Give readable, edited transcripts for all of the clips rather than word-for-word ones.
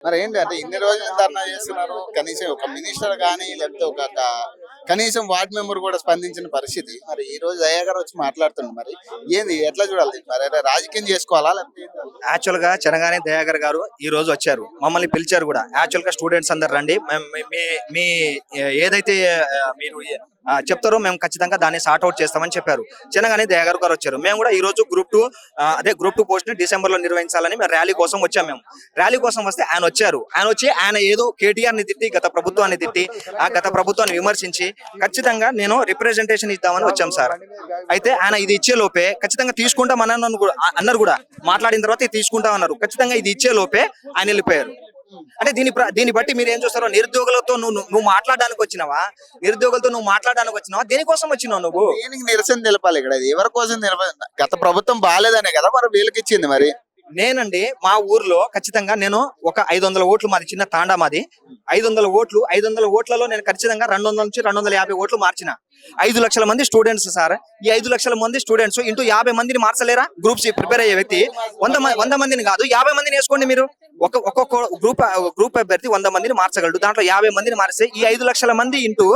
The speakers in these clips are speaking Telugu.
మరి ఏంటి అంటే ఇన్ని రోజులు ధర్నా చేస్తున్నారు, కనీసం ఒక మినిస్టర్ కానీ లేకపోతే కనీసం వార్డ్ మెంబర్ కూడా స్పందించిన పరిస్థితి. మరి ఈ రోజు దయా గారు వచ్చి మాట్లాడుతున్నారు. మరి ఏంది, ఎట్లా చూడాలి? మరి అంటే రాజకీయం చేసుకోవాలా లేకపోతే ఏంటి? యాక్చువల్ గా చెనగానే దయాకర్ గారు ఈ రోజు వచ్చారు, మమ్మల్ని పిలిచారు కూడా. యాక్చువల్ గా స్టూడెంట్స్ అందరు రండి, మీ ఏదైతే మీరు చెప్తారో మేము ఖచ్చితంగా దాన్ని సార్ట్ అవుట్ చేస్తామని చెప్పారు. చెనగానే దయాకర్ గారు వచ్చారు. మేము కూడా ఈ రోజు గ్రూప్ 2 పోస్ట్ ని డిసెంబర్ లో నిర్వహించాలని మేము ర్యాలీ కోసం వచ్చాము. మేము ర్యాలీ కోసం వస్తే ఆయన వచ్చారు. ఆయన ఏదో కేటీఆర్ ని తిట్టి, గత ప్రభుత్వాన్ని తిట్టి, ఆ గత ప్రభుత్వాన్ని విమర్శించి ఖచ్చితంగా నేను రిప్రజెంటేషన్ ఇద్దామని వచ్చాం సార్. అయితే ఆయన ఇది ఇచ్చే లోపే ఖచ్చితంగా తీసుకుంటాం అన్నారు కూడా. మాట్లాడిన తర్వాత ఇది తీసుకుంటాం అన్నారు. ఖచ్చితంగా ఇది ఇచ్చే లోపే ఆయన వెళ్ళిపోయారు. అంటే దీన్ని బట్టి మీరు ఏం చూస్తారో, నిరుద్యోగులతో నువ్వు మాట్లాడడానికి వచ్చినావా? దేనికోసం వచ్చినావు నువ్వు? దేనికి నిరసన తెలపాలి ఇక్కడ? ఎవరి కోసం గత ప్రభుత్వం బాగాలేదనే కదా మరి వీళ్ళకి ఇచ్చింది. మరి నేనండి మా ఊర్లో ఖచ్చితంగా నేను ఒక 500 ఓట్లు, మాది చిన్న తాండా, మాది 500 ఓట్లలో నేను ఖచ్చితంగా 200 నుంచి 250 ఓట్లు మార్చిన. 5 లక్షల మంది స్టూడెంట్స్ సార్. ఈ 5 లక్షల మంది స్టూడెంట్స్ ఇంటూ 50 మందిని మార్చలేరా? గ్రూప్స్ ప్రిపేర్ అయ్యే వ్యక్తి 100 మందిని కాదు, 50 మందిని వేసుకోండి మీరు. ఒక్కొక్క గ్రూప్ అభ్యర్థి 100 మందిని మార్చగలడు. దాంట్లో 50 మందిని మారిస్తే ఈ 5 లక్షల మంది ఇంటూ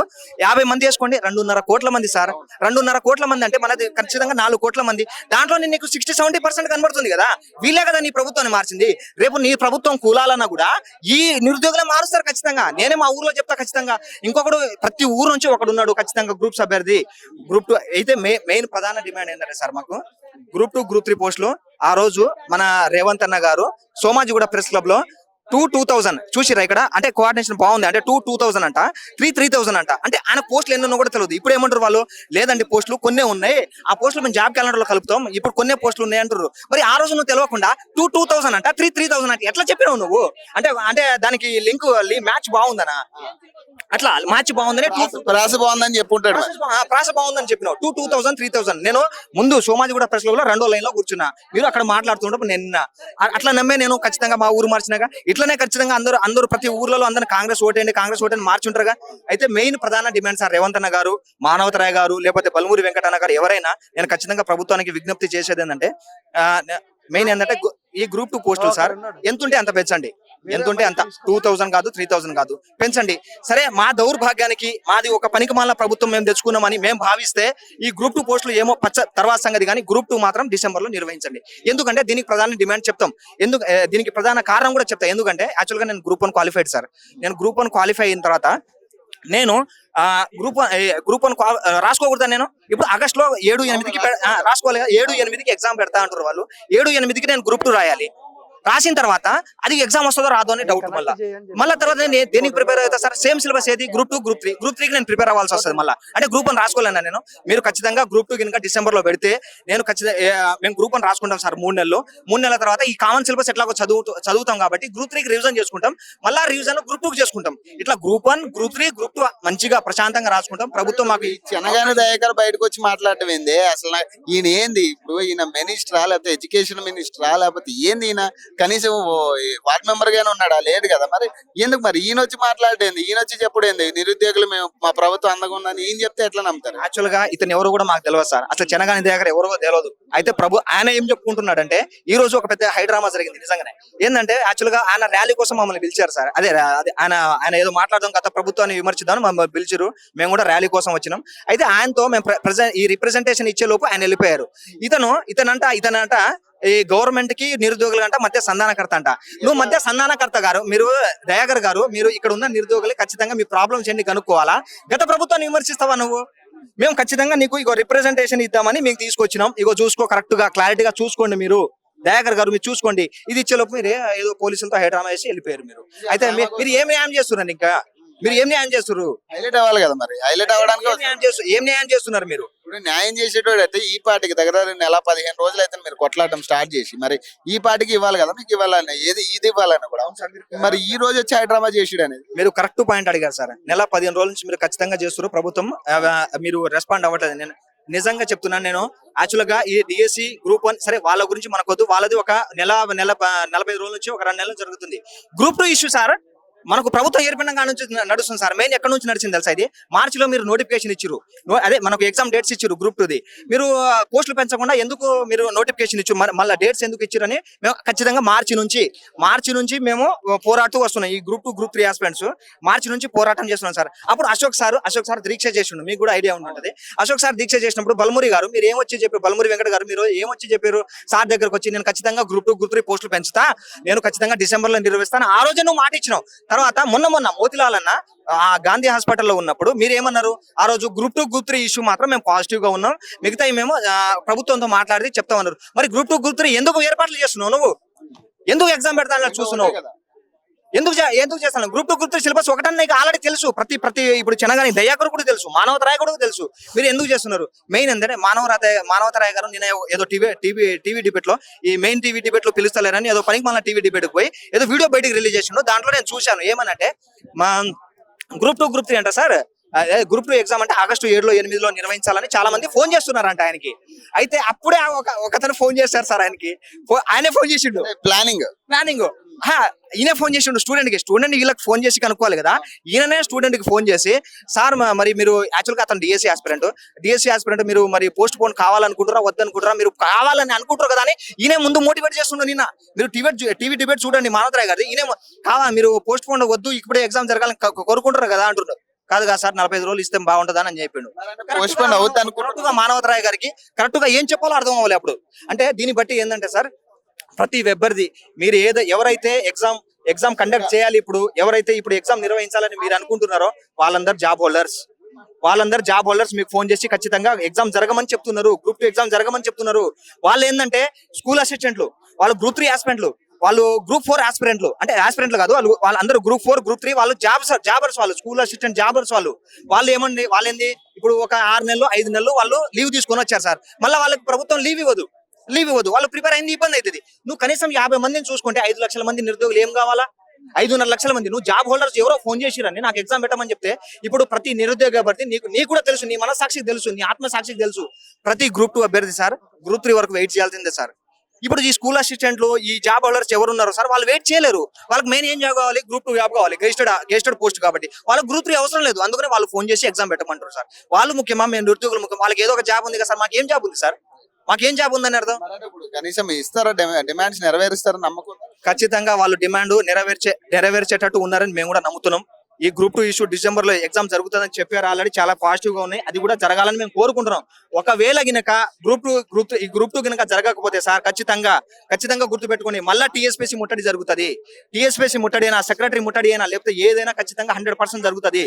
50 మంది వేసుకోండి, 2.5 కోట్ల మంది సార్. 2.5 కోట్ల మంది అంటే మనది ఖచ్చితంగా 4 కోట్ల మంది. దాంట్లో నీకు 60-70% కనబడుతుంది కదా. వీళ్ళే కదా నీ ప్రభుత్వాన్ని మార్చింది. రేపు నీ ప్రభుత్వం కూలాలన్నా కూడా ఈ నిరుద్యోగులే మారుస్తారు ఖచ్చితంగా. నేనే మా ఊర్లో చెప్తా ఖచ్చితంగా. ఇంకొకడు ప్రతి ఊరు నుంచి ఒకడు ఉన్నాడు ఖచ్చితంగా గ్రూప్స్ అభ్యర్థి. గ్రూప్ 2 అయితే మెయిన్ ప్రధాన డిమాండ్ ఏంటంటే సార్, మాకు గ్రూప్ 2, గ్రూప్ 3 పోస్టులు ఆ రోజు మన రేవంత్ అన్న గారు సోమాజిగూడ ప్రెస్ క్లబ్ లో 2000 చూసిరా ఇక్కడ. అంటే కోఆర్డినేషన్ బాగుంది. అంటే 2000 అంట, 3000 అంట. అంటే ఆయన పోస్టులు ఎన్నో కూడా తెలియదు. ఇప్పుడు ఏమంటారు వాళ్ళు, లేదండి పోస్టులు కొన్నే ఉన్నాయి, ఆ పోస్టులు మేము జాబ్ క్యాలెండర్ లో కలుపుతాం, ఇప్పుడు కొన్నే పోస్టులు ఉన్నాయి అంటారు. మరి ఆ రోజు నువ్వు తెలియకుండా 2000 అంట, 3000 అంట ఎట్లా చెప్పినావు నువ్వు? అంటే దానికి మ్యాచ్ బాగుందనా? అట్లా మ్యాచ్ బాగుందని ప్రాస బాగుందని చెప్పుంటాడు. ప్రాస బాగుందని చెప్పినావు. 2000, 3000. నేను ముందు సోమాజిగూడ ప్రెస్ క్లబ్ లో 2వ లైన్ లో కూర్చున్నా, మీరు అక్కడ మాట్లాడుతుంటే నిన్న అట్లా నమ్మే నేను ఖచ్చితంగా మా ఊరు మార్చినాగా. ఇట్లనే ఖచ్చితంగా అందరూ ప్రతి ఊర్లలో అందరూ కాంగ్రెస్ ఓటేయండి మార్చుంటారుగా. అయితే మెయిన్ ప్రధాన డిమాండ్ సార్, రేవంత్ అన్న గారు, మానవతరాయ్ గారు, లేకపోతే బల్మూరి వెంకటన్న గారు, ఎవరైనా నేను ఖచ్చితంగా ప్రభుత్వానికి విజ్ఞప్తి చేసేది ఏంటంటే, మెయిన్ ఏంటంటే ఈ గ్రూప్ 2 పోస్టులు సార్ ఎంతుంటే అంత పెంచండి. ఎంతుంటే అంత, 2000 కాదు, 3000 కాదు, పెంచండి. సరే, మా దౌర్భాగ్యానికి మాది ఒక పనికిమాలిన ప్రభుత్వం మేము తెచ్చుకున్నామని మేము భావిస్తే ఈ గ్రూప్ 2 పోస్టులు ఏమో తర్వాత సంగతి, కానీ గ్రూప్ 2 మాత్రం డిసెంబర్ లో నిర్వహించండి. ఎందుకంటే దీనికి ప్రధాన డిమాండ్ చెప్తాం. దీనికి ప్రధాన కారణం కూడా చెప్తాం. ఎందుకంటే యాక్చువల్ గా నేను గ్రూప్ 1 క్వాలిఫైడ్ సార్. నేను గ్రూప్ 1 క్వాలిఫై అయిన తర్వాత నేను గ్రూప్ 1 రాసుకోకూడదా? నేను ఇప్పుడు ఆగస్ట్ లో 7-8కి రాసుకోవాలి. 7-8కి ఎగ్జామ్ పెడతా అంటారు వాళ్ళు. 7-8కి నేను గ్రూప్ 2 రాయాలి. రాసిన తర్వాత అది ఎగ్జామ్ వస్తుందో రాదో అని డౌట్. మళ్ళీ తర్వాత నేను దేనికి ప్రిపేర్ అవుతా సార్? సేమ్ సిలబస్ ఏది? Group 2, group 3. గ్రూప్ 3కి నేను ప్రిపేర్ అవ్వాల్సి వస్తుంది మళ్ళీ. అంటే గ్రూప్ 1 రాసుకోలేనా నేను? మీరు ఖచ్చితంగా గ్రూప్ 2 కనుక డిసెంబర్ లో పెడితే నేను మేము గ్రూప్ 1 రాసుకుంటాం సార్ 3 నెలలు. 3 నెలల తర్వాత ఈ కామన్ సిలబస్ ఎట్లాగో చదువుతాం కాబట్టి గ్రూప్ 3కి రివిజన్ చేసుకుంటాం. మళ్ళీ రివిజన్ గ్రూప్ 2కి చేసుకుంటాం. ఇట్లా గ్రూప్ 1, గ్రూప్ 3, గ్రూప్ 2 మంచిగా ప్రశాంతంగా రాసుకుంటాం. ప్రభుత్వం మాకు చెనగానే దయాకర్ బయటకు వచ్చి మాట్లాడటం ఏంది అసలు? ఈయన ఏంది ఇప్పుడు? ఈయన మినిస్టరా లేకపోతే ఎడ్యుకేషన్ మినిస్టరా లేకపోతే ఏంది? ఈయన కనీసం వార్డ్ మెంబర్ గానే ఉన్నాడా? లేడు కదా. మరి ఎందుకు మరి ఈయన వచ్చి మాట్లాడేది? ఈయన వచ్చి చెప్పుడేంది? నిరుద్యోగులు మేము మా ప్రభుత్వం అందంగా ఉందని ఈయన చెప్తే ఎట్లా నమ్ముతారు? యాక్చువల్ గా ఇతను ఎవరు కూడా మాకు తెలియదు సార్. అసలు చెనగాని దగ్గర ఎవరో తెలియదు. అయితే ఆయన ఏం చెప్పుకుంటున్నాడంటే, ఈ రోజు ఒక పెద్ద హైడ్రామా జరిగింది నిజంగానే. ఏంటంటే యాక్చువల్ గా ఆయన ర్యాలీ కోసం మమ్మల్ని పిలిచారు సార్. అదే ఆయన ఏదో మాట్లాడదాం, గత ప్రభుత్వాన్ని విమర్శిద్దాం మమ్మల్ని పిలిచారు. మేము కూడా ర్యాలీ కోసం వచ్చినాం. అయితే ఆయనతో మేము ఈ రిప్రజెంటేషన్ ఇచ్చే లోపు ఆయన వెళ్ళిపోయారు. ఇతనంట ఈ గవర్నమెంట్ కి నిరుద్యోగులు అంట మధ్య సంధానకర్త అంట. నువ్వు మధ్య సంధానకర్త గారు, మీరు దయాకర్ గారు, మీరు ఇక్కడ ఉన్న నిరుద్యోగులు ఖచ్చితంగా మీ ప్రాబ్లమ్స్ ఏంటి కనుక్కోవాలా? గత ప్రభుత్వాన్ని విమర్శిస్తావా నువ్వు? మేము ఖచ్చితంగా నీకు రిప్రజెంటేషన్ ఇద్దామని మీకు తీసుకొచ్చినాం. చూసుకో, కరెక్ట్ గా క్లారిటీగా చూసుకోండి. మీరు దయాకర్ గారు మీరు చూసుకోండి. ఇది ఇచ్చేలోపు మీరు ఏదో పోలీసులతో హైడ్రామా వేసి వెళ్ళిపోయారు మీరు. అయితే మీరు ఏం న్యాయం చేస్తున్నారు? ఇంకా మీరు ఏం న్యాయం చేస్తున్నారు? హైలైట్ అవ్వాలి కదా. మరి హైలైట్ అవ్వడానికి ఏం న్యాయం చేస్తున్నారు మీరు? ఇప్పుడు న్యాయం చేసేటోడు అయితే ఈ పార్టీకి దగ్గర 15 రోజులు అయితే మీరు కొట్లాడటం స్టార్ట్ చేసి, మరి ఈ పార్టీకి ఇవ్వాలి కదా, మీకు ఇవ్వాలని ఇది ఇవ్వాలని కూడా. మరి ఈ రోజు వచ్చి హైడ్రామా చేసాడు అనేది మీరు కరెక్ట్ పాయింట్ అడిగారు సార్. 15 రోజుల నుంచి మీరు ఖచ్చితంగా చేస్తున్నారు. ప్రభుత్వం మీరు రెస్పాండ్ అవ్వట్లేదు. నేను నిజంగా చెప్తున్నాను. నేను యాక్చువల్ గా ఈ డిఎస్సి గ్రూప్ 1 సరే, వాళ్ళ గురించి మనకొద్దు. వాళ్ళది ఒక నెల 45 రోజుల నుంచి ఒక 2 నెలలు జరుగుతుంది. గ్రూప్ 2 ఇష్యూ సార్, మనకు ప్రభుత్వం ఏర్పడిన కాడ నుంచి నడుస్తుంది సార్. మెయిన్ ఎక్కడ నుంచి నడిచింది తెలుసా? ఇది మార్చిలో మీరు నోటిఫికేషన్ ఇచ్చారు, అదే మనకు ఎగ్జామ్ డేట్స్ ఇచ్చారు గ్రూప్ 2ది. మీరు పోస్టులు పెంచకుండా ఎందుకు మీరు నోటిఫికేషన్ ఇచ్చారు? మళ్ళీ డేట్స్ ఎందుకు ఇచ్చారని మేము ఖచ్చితంగా మార్చి నుంచి మేము పోరాటం వస్తున్నాం. ఈ గ్రూప్ 2 గ్రూప్ 3 ఆస్పిరెంట్స్ మార్చి నుంచి పోరాటం చేస్తున్నాం సార్. అప్పుడు అశోక్ సార్ దీక్ష చేసిండు, మీకు కూడా ఐడియా ఉంటుంది. అశోక్ సార్ దీక్ష చేసినప్పుడు బల్మురి గారు మీరు ఏమొచ్చి చెప్పారు, బల్మురి వెంకట గారు మీరు ఏమొచ్చి చెప్పారు సార్ దగ్గరకు వచ్చి, నేను ఖచ్చితంగా గ్రూప్ 2 గ్రూప్ 3 పోస్టులు పెంచుతా, నేను ఖచ్చితంగా డిసెంబర్ లో నిర్వహిస్తాను. ఆ రోజే నువ్వు మాట ఇచ్చినావు. తర్వాత మొన్న మోతిలాల్ అన్న ఆ గాంధీ హాస్పిటల్లో ఉన్నప్పుడు మీరు ఏమన్నారు? ఆ రోజు గ్రూప్ 2 గ్రూప్ 3 ఇష్యూ మాత్రం మేము పాజిటివ్ గా ఉన్నాం, మిగతా మేము ప్రభుత్వంతో మాట్లాడి చెప్తామన్నారు. మరి గ్రూప్ 2 గ్రూప్ 3 ఎందుకు ఏర్పాట్లు చేస్తున్నావు? నువ్వు ఎందుకు ఎగ్జామ్ పెడతా చూస్తున్నావు? ఎందుకు చేస్తాను? గ్రూప్ 2 గ్రూప్ 3 సిలబస్ ఒకటన్నా నీకు ఆల్రెడీ తెలుసు. ప్రతి ఇప్పుడు చెనగాని దయాకర్ కూడా తెలుసు, మానవతరాయ్ కూడా తెలుసు. మీరు ఎందుకు చేస్తున్నారు? మెయిన్ ఏంటంటే మానవతరాయ్ గారు నేను ఏదో టీవీ డిబేట్ లో, ఈ మెయిన్ టీవీ డిబేట్ లో పిలుస్తలేరని ఏదో పనికి మన టీవీ డిబేట్ పోయి ఏదో వీడియో బయటకు రిలీజ్ చేసిండు. దాంట్లో నేను చూశాను ఏమనంటే, మా గ్రూప్ 2 గ్రూప్ 3 అంట సార్, గ్రూప్ 2 ఎగ్జామ్ అంటే ఆగస్టు 7, 8 నిర్వహించాలని చాలా మంది ఫోన్ చేస్తున్నారంట ఆయనకి. అయితే అప్పుడే ఒకతను ఫోన్ చేశారు సార్ ఆయనకి, ఆయనే ఫోన్ చేసిండు. ప్లానింగ్ ఈయన ఫోన్ చేసిండు స్టూడెంట్ వీళ్ళకి ఫోన్ చేసి కనుక్కోవాలి కదా. ఈయననే స్టూడెంట్ కి ఫోన్ చేసి, సార్ మరి మీరు యాక్చువల్ గా అతను డిఎస్సీ ఆస్పిరెంట్ మీరు మరి పోస్ట్ పోన్ కావాలనుకుంటారా వద్దనుకుంటారా, మీరు కావాలని అనుకుంటారు కదా అని ఈయన ముందు మోటివేట్ చేస్తుండ్రు. నిన్న మీరు టీవీ డిబేట్ చూడండి మానవతరాయ్ గారి, ఈయన కావాలి మీరు పోస్ట్ పోన్ వద్దు, ఇప్పుడే ఎగ్జామ్ జరగాలని కోరుకుంటారు కదా అంటున్నారు. కాదు సార్ 45 రోజులు ఇస్తే బాగుంటుందని అని చెప్పిండు. కరెక్ట్ గా మానవతరాయ్ గారికి కరెక్ట్ గా ఏం చెప్పాలో అర్థం అవ్వాలి అప్పుడు. అంటే దీన్ని బట్టి ఏంటంటే సార్, ప్రతి వెబ్బర్ది మీరు ఎవరైతే ఎగ్జామ్ కండక్ట్ చేయాలి, ఎవరైతే ఎగ్జామ్ నిర్వహించాలని మీరు అనుకుంటున్నారో వాళ్ళందరూ జాబ్ హోల్డర్స్ మీకు ఫోన్ చేసి ఖచ్చితంగా ఎగ్జామ్ జరగమని చెప్తున్నారు, గ్రూప్ 2 ఎగ్జామ్ జరగమని చెప్తున్నారు. వాళ్ళు ఏంటంటే స్కూల్ అసిస్టెంట్లు, వాళ్ళు గ్రూప్ 3 ఆస్పిరెంట్లు, వాళ్ళు గ్రూప్ 4 ఆస్పిరెంట్లు, అంటే ఆస్పిరెంట్లు కాదు వాళ్ళందరూ గ్రూప్ 4 గ్రూప్ 3 వాళ్ళు జాబర్స్ వాళ్ళు స్కూల్ అసిస్టెంట్ జాబర్స్ వాళ్ళు ఏంది ఇప్పుడు ఒక 6 నెలలు 5 నెలలు వాళ్ళు లీవ్ తీసుకొని వచ్చారు సార్. మళ్ళీ వాళ్ళకి ప్రభుత్వం లీవ్ ఇవ్వదు, వాళ్ళు ప్రిపేర్ అయింది ఇబ్బంది అవుతుంది. నువ్వు కనీసం 50 మందిని చూసుకుంటే 5 లక్షల మంది నిరుద్యోగులు ఏం కావాలా? 5.5 లక్షల మంది. నువ్వు జాబ్ హోల్డర్స్ ఎవరో ఫోన్ చేసిరని నాకు ఎగ్జామ్ పెట్టమని చెప్తే, ఇప్పుడు ప్రతి నిరుద్యోగ అభ్యర్థి నీకు కూడా తెలుసు, నీ మనసాక్షికి తెలుసు, నీ ఆత్మసాక్షికి తెలుసు, ప్రతి గ్రూప్ 2 అభ్యర్థి సార్ గ్రూప్ 3 వరకు వెయిట్ చేయాల్సిందే సార్. ఇప్పుడు ఈ స్కూల్ అసిస్టెంట్లు, ఈ జాబ్ హోల్డర్స్ ఎవరు ఉన్నారు సార్, వాళ్ళు వెయిట్ చేయలేరు. వాళ్ళకి మెయిన్ ఏం జాబ్ కావాలి? గ్రూప్ 2 జాబ్ కావాలి, గెస్టెడ్ పోస్ట్ కాబట్టి. వాళ్ళకి గ్రూప్ 3 అవసరం లేదు, అందుకనే వాళ్ళు ఫోన్ చేసి ఎగ్జామ్ పెట్టమంటారు సార్. వాళ్ళు ముఖ్యమా, మేము నిరుద్యోగులు ముఖ్యం? వాళ్ళకి ఏదో ఒక జాబ్ ఉంది కదా సార్, మాకేం జాబ్ ఉంది సార్, మాకేం జాబ్ ఉందని అర్థం? కనీసం ఇస్తారా? డిమాండ్స్ నెరవేరుస్తారని నమ్మకం? ఖచ్చితంగా వాళ్ళు డిమాండ్ నెరవేర్చేటట్టు ఉన్నారని మేము కూడా నమ్ముతున్నాం. ఈ గ్రూప్ 2 ఇష్యూ డిసెంబర్ లో ఎగ్జామ్ జరుగుతుందని చెప్పారు ఆల్రెడీ, చాలా పాజిటివ్ గా ఉన్నాయి. అది కూడా జరగాలని మేము కోరుకుంటున్నాం. ఒకవేళ గినక గ్రూప్ 2 గినక జరగకపోతే సార్ ఖచ్చితంగా గుర్తు పెట్టుకోండి, మళ్ళా టీఎస్పీసీ ముట్టడి జరుగుతుంది. టీఎస్పీసీ ముట్టడి అయినా, సెక్రటరీ ముట్టడి అయినా, లేకపోతే ఏదైనా ఖచ్చితంగా 100% జరుగుతుంది.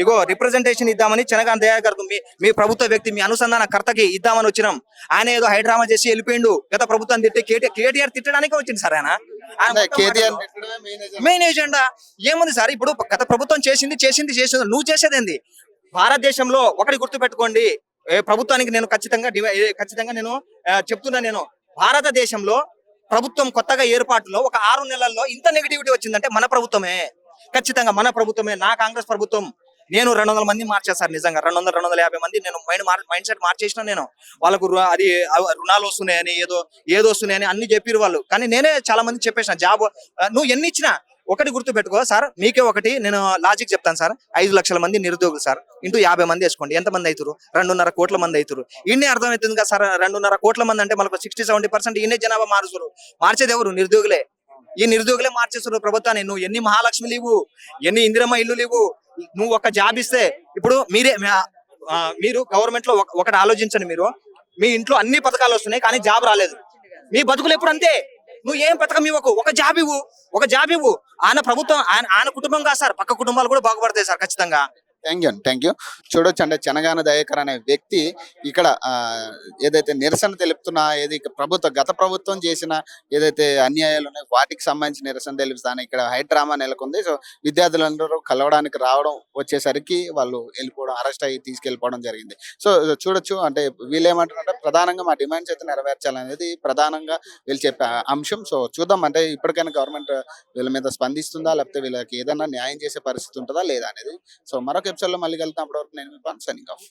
ఇగో రిప్రజెంటేషన్ ఇద్దామని చెనగాని దయాకర్ మీ ప్రభుత్వ వ్యక్తి, మీ అనుసంధాన కర్తకి ఇద్దామని వచ్చినాం. ఆయన ఏదో హైడ్రామా చేసి వెళ్ళిపోయిండు. గత ప్రభుత్వం తిట్టి కేటీఆర్ తిట్టడానికి వచ్చింది సార్. ఆయన మెయిన్ ఏజెండా ఏముంది సార్? ఇప్పుడు గత ప్రభుత్వం చేసింది. నువ్వు చేసేదేంది? భారతదేశంలో ఒకటి గుర్తు పెట్టుకోండి, ప్రభుత్వానికి నేను ఖచ్చితంగా నేను చెప్తున్నా, నేను భారతదేశంలో ప్రభుత్వం కొత్తగా ఏర్పాటులో ఒక 6 నెలల్లో ఇంత నెగిటివిటీ వచ్చిందంటే మన ప్రభుత్వమే, ఖచ్చితంగా మన ప్రభుత్వమే. నా కాంగ్రెస్ ప్రభుత్వం నేను 200 మంది మార్చాను సార్, నిజంగా 250 మంది నేను మైండ్ సెట్ మార్చేసిన. నేను వాళ్ళకు అది రుణాలు వస్తున్నాయని ఏదో వస్తున్నాయని అన్ని చెప్పిరు వాళ్ళు, కానీ నేనే చాలా మంది చెప్పేసిన జాబ్ నువ్వు ఎన్ని ఇచ్చినా. ఒకటి గుర్తు పెట్టుకో సార్, మీకే ఒకటి నేను లాజిక్ చెప్తాను సార్. 5 లక్షల మంది నిరుద్యోగులు సార్, ఇంటూ 50 మంది వేసుకోండి, ఎంత మంది అవుతారు? 2.5 కోట్ల మంది అవుతారు. ఇన్నే అర్థమవుతుంది కదా సార్, 2.5 కోట్ల మంది అంటే మనకు 60-70% ఇన్నే జనాభా మార్చేది ఎవరు? నిరుద్యోగులే. ఈ నిరుద్యోగులే మార్చేస్తారు ప్రభుత్వాన్ని. నువ్వు ఎన్ని మహాలక్ష్మి లీవు, ఎన్ని ఇందిరమ్మ ఇల్లు లీవు, నువ్వు ఒక జాబ్ ఇస్తే, ఇప్పుడు మీరు గవర్నమెంట్ లో ఒకటి ఆలోచించండి, మీ ఇంట్లో అన్ని పథకాలు వస్తున్నాయి కానీ జాబ్ రాలేదు. మీ బతుకులు ఎప్పుడు అంతే. నువ్వు ఏం పథకం ఇవ్వకు, ఒక జాబ్ ఇవ్వు. ఆయన ప్రభుత్వం, ఆయన కుటుంబం కాదు సార్, పక్క కుటుంబాలు కూడా బాగుపడతాయి సార్ ఖచ్చితంగా. Thank you. చూడొచ్చు అంటే చెనగాన దయాకర్ అనే వ్యక్తి ఇక్కడ ఏదైతే నిరసన తెలుపుతున్నా, గత ప్రభుత్వం చేసిన ఏదైతే అన్యాయాలు ఉన్నాయో వాటికి సంబంధించి నిరసన తెలుపుతాను. ఇక్కడ హైడ్రామా నెలకొంది. సో విద్యార్థులందరూ కలవడానికి వచ్చేసరికి వాళ్ళు వెళ్ళిపోవడం, అరెస్ట్ అయ్యి తీసుకెళ్ళిపోవడం జరిగింది. సో చూడొచ్చు అంటే వీళ్ళు ఏమంటారంటే ప్రధానంగా మా డిమాండ్స్ అయితే నెరవేర్చాలనేది ప్రధానంగా వీళ్ళు చెప్పే అంశం. సో చూద్దాం అంటే ఇప్పటికైనా గవర్నమెంట్ వీళ్ళ మీద స్పందిస్తుందా, లేకపోతే వీళ్ళకి ఏదైనా న్యాయం చేసే పరిస్థితి ఉంటుందా లేదా అనేది. సో మరొక ఎపిసోడ్ లో మళ్ళీ వెళ్తాం. అప్పటి వరకు నేను మీ సైనింగ్ ఆఫ్.